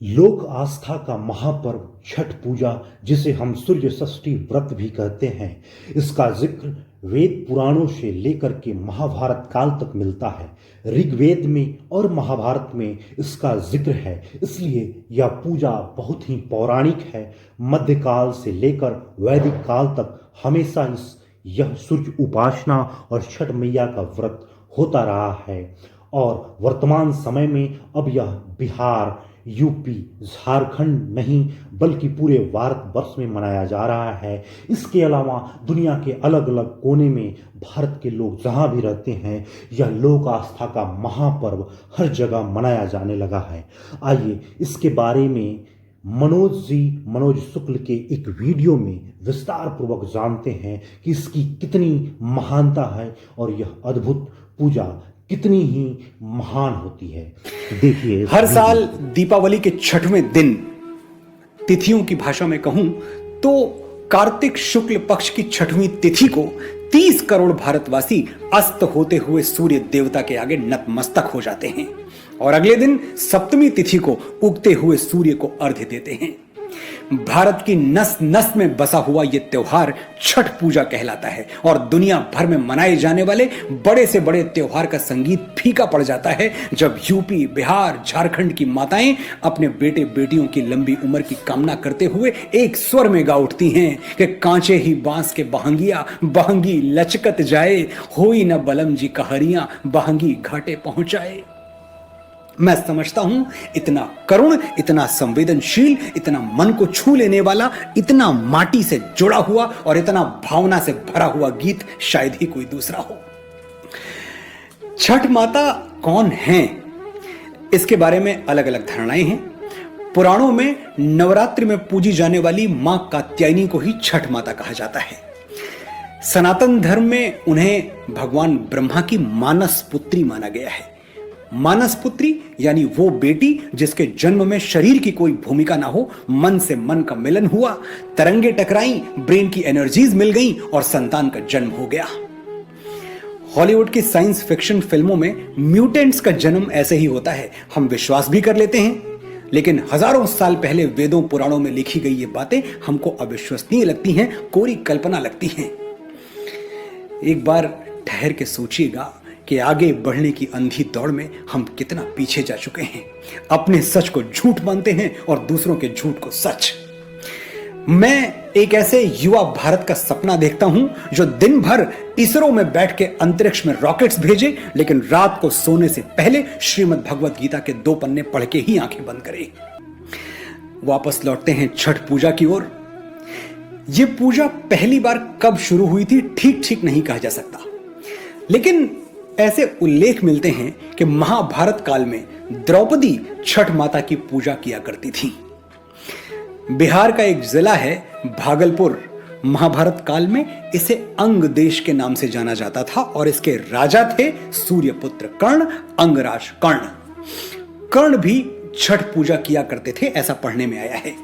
लोक आस्था का महापर्व छठ पूजा, जिसे हम सूर्य षष्ठी व्रत भी कहते हैं, इसका जिक्र वेद पुराणों से लेकर के महाभारत काल तक मिलता है। ऋग्वेद में और महाभारत में इसका जिक्र है, इसलिए यह पूजा बहुत ही पौराणिक है। मध्यकाल से लेकर वैदिक काल तक हमेशा यह सूर्य उपासना और छठ मैया का व्रत होता रहा है और वर्तमान समय में अब यह बिहार, यूपी, झारखंड नहीं बल्कि पूरे भारतवर्ष में मनाया जा रहा है। इसके अलावा दुनिया के अलग अलग कोने में भारत के लोग जहाँ भी रहते हैं, यह लोक आस्था का महापर्व हर जगह मनाया जाने लगा है। आइए इसके बारे में मनोज शुक्ल के एक वीडियो में विस्तार पूर्वक जानते हैं कि इसकी कितनी महानता है और यह अद्भुत पूजा कितनी ही महान होती है। देखिए, हर साल दीपावली के छठवें दिन, तिथियों की भाषा में कहूं तो कार्तिक शुक्ल पक्ष की छठवीं तिथि को 30 करोड़ भारतवासी अस्त होते हुए सूर्य देवता के आगे नतमस्तक हो जाते हैं और अगले दिन सप्तमी तिथि को उगते हुए सूर्य को अर्घ्य देते हैं। भारत की नस नस में बसा हुआ यह त्योहार छठ पूजा कहलाता है और दुनिया भर में मनाए जाने वाले बड़े से बड़े त्योहार का संगीत फीका पड़ जाता है जब यूपी, बिहार, झारखंड की माताएं अपने बेटे बेटियों की लंबी उम्र की कामना करते हुए एक स्वर में गा उठती हैं कि कांचे ही बांस के बहंगिया, बहंगी लचकत जाए, होई न बलम जी कहरियां, बहंगी घाटे पहुंचाए। मैं समझता हूं इतना करुण, इतना संवेदनशील, इतना मन को छू लेने वाला, इतना माटी से जुड़ा हुआ और इतना भावना से भरा हुआ गीत शायद ही कोई दूसरा हो। छठ माता कौन हैं? इसके बारे में अलग अलग धारणाएं हैं। पुराणों में नवरात्रि में पूजी जाने वाली मां कात्यायनी को ही छठ माता कहा जाता है। सनातन धर्म में उन्हें भगवान ब्रह्मा की मानस पुत्री माना गया है। मानस पुत्री यानी वो बेटी जिसके जन्म में शरीर की कोई भूमिका ना हो, मन से मन का मिलन हुआ, तरंगे टकराई, ब्रेन की एनर्जीज मिल गई और संतान का जन्म हो गया। हॉलीवुड की साइंस फिक्शन फिल्मों में म्यूटेंट्स का जन्म ऐसे ही होता है। हम विश्वास भी कर लेते हैं, लेकिन हजारों साल पहले वेदों पुराणों में लिखी गई ये बातें हमको अविश्वसनीय लगती हैं, कोरी कल्पना लगती हैं। एक बार ठहर के सोचिएगा कि आगे बढ़ने की अंधी दौड़ में हम कितना पीछे जा चुके हैं। अपने सच को झूठ मानते हैं और दूसरों के झूठ को सच। मैं एक ऐसे युवा भारत का सपना देखता हूं जो दिन भर इसरो में बैठ के अंतरिक्ष में रॉकेट्स भेजे, लेकिन रात को सोने से पहले श्रीमद् भगवत गीता के 2 पन्ने पढ़ के ही आंखें बंद करे। वापस लौटते हैं छठ पूजा की ओर। यह पूजा पहली बार कब शुरू हुई थी ठीक नहीं कहा जा सकता, लेकिन ऐसे उल्लेख मिलते हैं कि महाभारत काल में द्रौपदी छठ माता की पूजा किया करती थी। बिहार का एक जिला है भागलपुर। महाभारत काल में इसे अंग देश के नाम से जाना जाता था और इसके राजा थे सूर्यपुत्र कर्ण, अंगराज कर्ण। कर्ण भी छठ पूजा किया करते थे, ऐसा पढ़ने में आया है।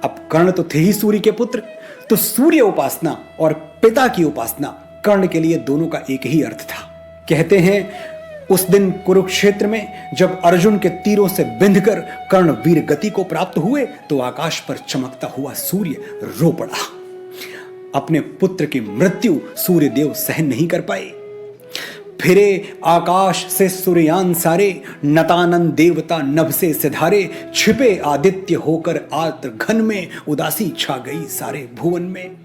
अब कर्ण तो थे ही सूर्य के पुत्र, तो सूर्य उपासना और पिता की उपासना कर्ण के लिए दोनों का एक ही अर्थ था। कहते हैं उस दिन कुरुक्षेत्र में जब अर्जुन के तीरों से बिंधकर कर्ण वीर गति को प्राप्त हुए तो आकाश पर चमकता हुआ सूर्य रो पड़ा। अपने पुत्र की मृत्यु सूर्यदेव सहन नहीं कर पाए। फिरे आकाश से सूर्यान सारे, नतानन देवता नभ से सिधारे, छिपे आदित्य होकर आर्द्र घन में, उदासी छा गई सारे भुवन में।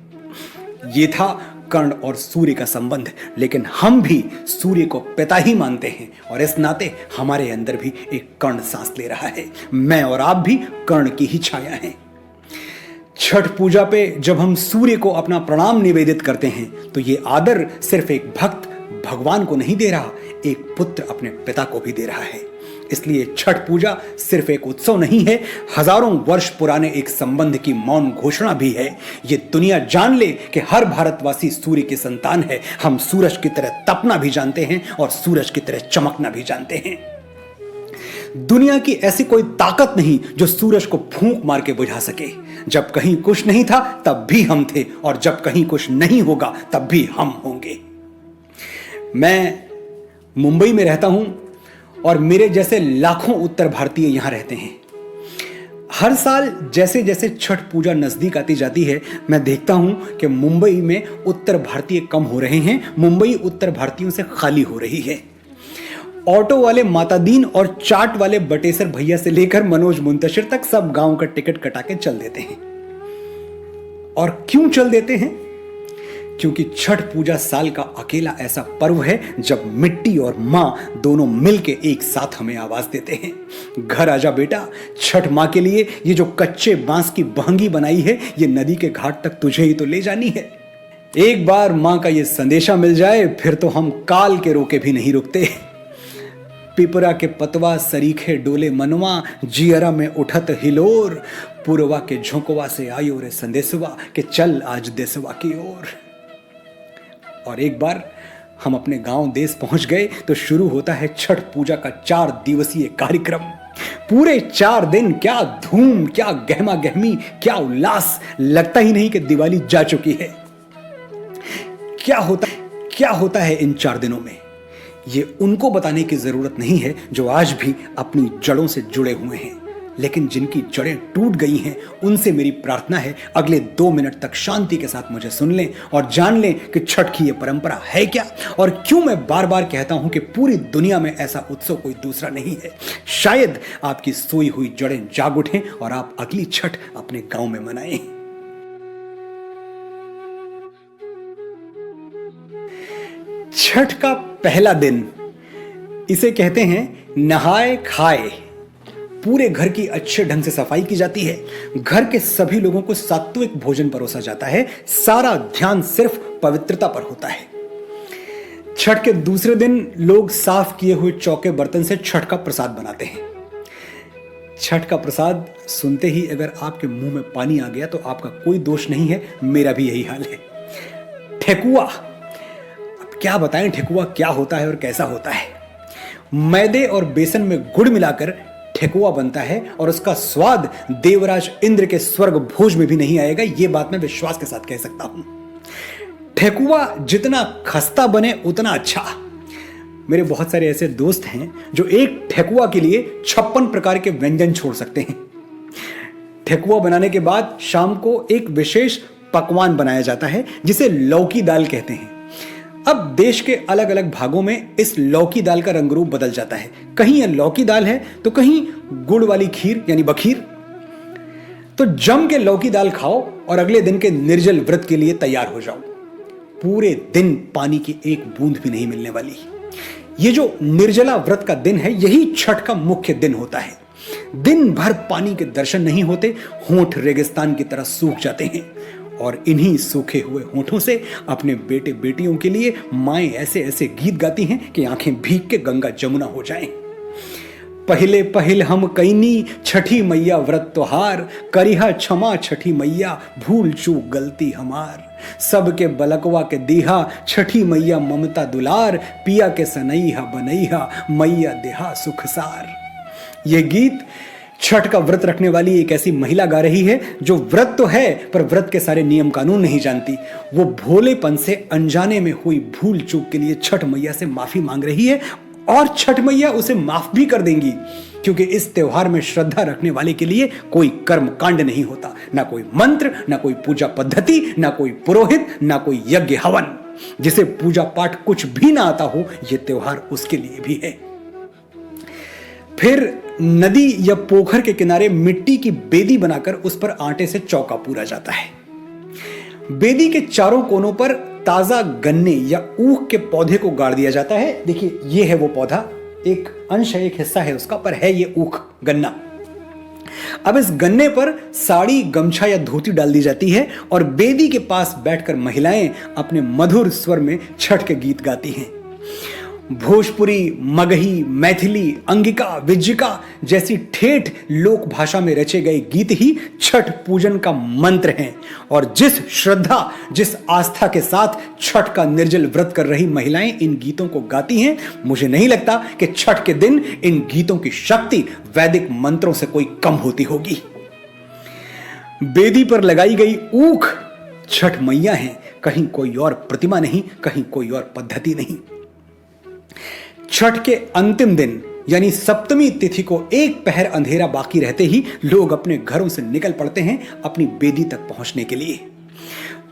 ये था कर्ण और सूर्य का संबंध, लेकिन हम भी सूर्य को पिता ही मानते हैं और इस नाते हमारे अंदर भी एक कर्ण सांस ले रहा है। मैं और आप भी कर्ण की ही छाया हैं। छठ पूजा पे जब हम सूर्य को अपना प्रणाम निवेदित करते हैं तो ये आदर सिर्फ एक भक्त भगवान को नहीं दे रहा, एक पुत्र अपने पिता को भी दे रहा है। इसलिए छठ पूजा सिर्फ एक उत्सव नहीं है, हजारों वर्ष पुराने एक संबंध की मौन घोषणा भी है। ये दुनिया जान ले कि हर भारतवासी सूर्य की संतान है। हम सूरज की तरह तपना भी जानते हैं और सूरज की तरह चमकना भी जानते हैं। दुनिया की ऐसी कोई ताकत नहीं जो सूरज को फूंक मार के बुझा सके। जब कहीं कुछ नहीं था तब भी हम थे और जब कहीं कुछ नहीं होगा तब भी हम होंगे। मैं मुंबई में रहता हूं और मेरे जैसे लाखों उत्तर भारतीय यहां रहते हैं। हर साल जैसे जैसे छठ पूजा नजदीक आती जाती है, मैं देखता हूं कि मुंबई में उत्तर भारतीय कम हो रहे हैं, मुंबई उत्तर भारतीयों से खाली हो रही है। ऑटो वाले मातादीन और चाट वाले बटेसर भैया से लेकर मनोज मुंतशिर तक सब गांव का टिकट कटा के चल देते हैं। और क्यों चल देते हैं? क्योंकि छठ पूजा साल का अकेला ऐसा पर्व है जब मिट्टी और मां दोनों मिलके एक साथ हमें आवाज देते हैं, घर आजा बेटा, छठ मां के लिए ये जो कच्चे बांस की बहंगी बनाई है, ये नदी के घाट तक तुझे ही तो ले जानी है। एक बार मां का ये संदेशा मिल जाए फिर तो हम काल के रोके भी नहीं रुकते। पिपरा के पतवा सरीखे डोले मनवा, जियरा में उठत हिलोर, पुरवा के झोंकवा से आयो रे संदेशवा के चल आज देसवा की ओर। और एक बार हम अपने गांव देश पहुंच गए तो शुरू होता है छठ पूजा का 4 दिवसीय कार्यक्रम। पूरे 4 दिन क्या धूम, क्या गहमा गहमी, क्या उल्लास, लगता ही नहीं कि दिवाली जा चुकी है। क्या होता है इन 4 दिनों में, ये उनको बताने की जरूरत नहीं है जो आज भी अपनी जड़ों से जुड़े हुए हैं। लेकिन जिनकी जड़ें टूट गई हैं उनसे मेरी प्रार्थना है अगले 2 मिनट तक शांति के साथ मुझे सुन लें और जान लें कि छठ की ये परंपरा है क्या और क्यों मैं बार बार कहता हूं कि पूरी दुनिया में ऐसा उत्सव कोई दूसरा नहीं है। शायद आपकी सोई हुई जड़ें जाग उठें और आप अगली छठ अपने गांव में मनाएं। छठ का पहला दिन, इसे कहते हैं नहाए खाए। पूरे घर की अच्छे ढंग से सफाई की जाती है, घर के सभी लोगों को सात्विक भोजन परोसा जाता है, सारा ध्यान सिर्फ पवित्रता पर होता है। छठ के दूसरे दिन लोग साफ किए हुए चौके बर्तन से छठ का प्रसाद बनाते हैं। छठ का प्रसाद सुनते ही अगर आपके मुंह में पानी आ गया तो आपका कोई दोष नहीं है, मेरा भी यही हाल है। ठेकुआ, अब क्या बताएं ठेकुआ क्या होता है और कैसा होता है। मैदे और बेसन में गुड़ मिलाकर ठेकुआ बनता है और उसका स्वाद देवराज इंद्र के स्वर्ग भोज में भी नहीं आएगा, यह बात मैं विश्वास के साथ कह सकता हूं। ठेकुआ जितना खस्ता बने उतना अच्छा। मेरे बहुत सारे ऐसे दोस्त हैं जो एक ठेकुआ के लिए 56 प्रकार के व्यंजन छोड़ सकते हैं। ठेकुआ बनाने के बाद शाम को एक विशेष पकवान बनाया जाता है जिसे लौकी दाल कहते हैं। अब देश के अलग अलग भागों में इस लौकी दाल का रंग रूप बदल जाता है, कहीं यह लौकी दाल है तो कहीं गुड़ वाली खीर यानी बखीर। तो जम के लौकी दाल खाओ और अगले दिन के निर्जल व्रत के लिए तैयार हो जाओ। पूरे दिन पानी की एक बूंद भी नहीं मिलने वाली। ये जो निर्जला व्रत का दिन है यही छठ का मुख्य दिन होता है। दिन भर पानी के दर्शन नहीं होते, होंठ रेगिस्तान की तरह सूख जाते हैं और इन्हीं सूखे हुए होठों से अपने बेटे बेटियों के लिए माएं ऐसे ऐसे गीत गाती हैं कि आंखें भीग के गंगा जमुना हो जाएं। पहले पहल हम कैनी छठी मैया व्रत त्योहार, करिहा क्षमा छठी मैया भूल चूक गलती हमार। सबके बलकवा के दीहा छठी मैया ममता दुलार, पिया के सनैहा बनैहा मैया देहा सुखसार। यह गीत छठ का व्रत रखने वाली एक ऐसी महिला गा रही है जो व्रत तो है पर व्रत के सारे नियम कानून नहीं जानती। वो भोलेपन से अनजाने में हुई भूल चूक के लिए छठ मैया से माफी मांग रही है और छठ मैया उसे माफ भी कर देंगी, क्योंकि इस त्योहार में श्रद्धा रखने वाले के लिए कोई कर्म कांड नहीं होता, ना कोई मंत्र, ना कोई पूजा पद्धति, ना कोई पुरोहित, ना कोई यज्ञ हवन। जिसे पूजा पाठ कुछ भी ना आता हो यह त्योहार उसके लिए भी है। फिर नदी या पोखर के किनारे मिट्टी की बेदी बनाकर उस पर आटे से चौका पूरा जाता है। बेदी के चारों कोनों पर ताजा गन्ने या ऊख के पौधे को गाड़ दिया जाता है। देखिए ये है वो पौधा, एक अंश है, एक हिस्सा है उसका, पर है ये ऊख गन्ना। अब इस गन्ने पर साड़ी, गमछा या धोती डाल दी जाती है और बेदी के पास बैठकर महिलाएं अपने मधुर स्वर में छठ के गीत गाती हैं। भोजपुरी, मगही, मैथिली, अंगिका, विज्जिका जैसी ठेठ लोक भाषा में रचे गए गीत ही छठ पूजन का मंत्र हैं और जिस श्रद्धा, जिस आस्था के साथ छठ का निर्जल व्रत कर रही महिलाएं इन गीतों को गाती हैं, मुझे नहीं लगता कि छठ के दिन इन गीतों की शक्ति वैदिक मंत्रों से कोई कम होती होगी। बेदी पर लगाई गई ऊख छठ मैया हैं, कहीं कोई और प्रतिमा नहीं, कहीं कोई और पद्धति नहीं। छठ के अंतिम दिन यानी सप्तमी तिथि को एक पहर अंधेरा बाकी रहते ही लोग अपने घरों से निकल पड़ते हैं अपनी बेदी तक पहुंचने के लिए।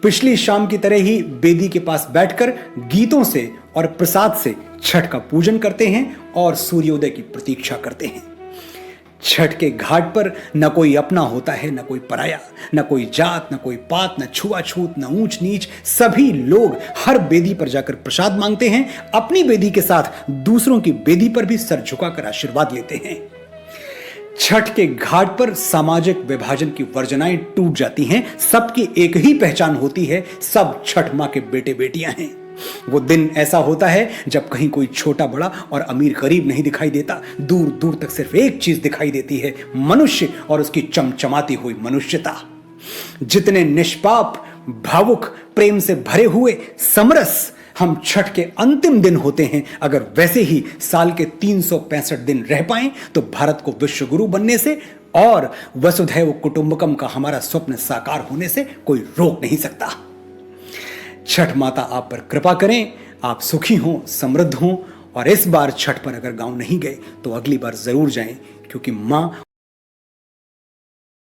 पिछली शाम की तरह ही बेदी के पास बैठकर गीतों से और प्रसाद से छठ का पूजन करते हैं और सूर्योदय की प्रतीक्षा करते हैं। छठ के घाट पर न कोई अपना होता है, न कोई पराया, न कोई जात, न कोई पात, न छुआछूत, न ऊंच नीच। सभी लोग हर बेदी पर जाकर प्रसाद मांगते हैं, अपनी बेदी के साथ दूसरों की बेदी पर भी सर झुकाकर आशीर्वाद लेते हैं। छठ के घाट पर सामाजिक विभाजन की वर्जनाएं टूट जाती हैं। सबकी एक ही पहचान होती है, सब छठ मां के बेटे बेटियां हैं। वो दिन ऐसा होता है जब कहीं कोई छोटा बड़ा और अमीर गरीब नहीं दिखाई देता। दूर दूर तक सिर्फ एक चीज दिखाई देती है, मनुष्य और उसकी चमचमाती हुई मनुष्यता। जितने निष्पाप, भावुक, प्रेम से भरे हुए, समरस हम छठ के अंतिम दिन होते हैं, अगर वैसे ही साल के 365 दिन रह पाएं तो भारत को विश्व गुरु बनने से और वसुधैव कुटुंबकम का हमारा स्वप्न साकार होने से कोई रोक नहीं सकता। छठ माता आप पर कृपा करें, आप सुखी हों, समृद्ध हों, और इस बार छठ पर अगर गांव नहीं गए तो अगली बार जरूर जाएं, क्योंकि मां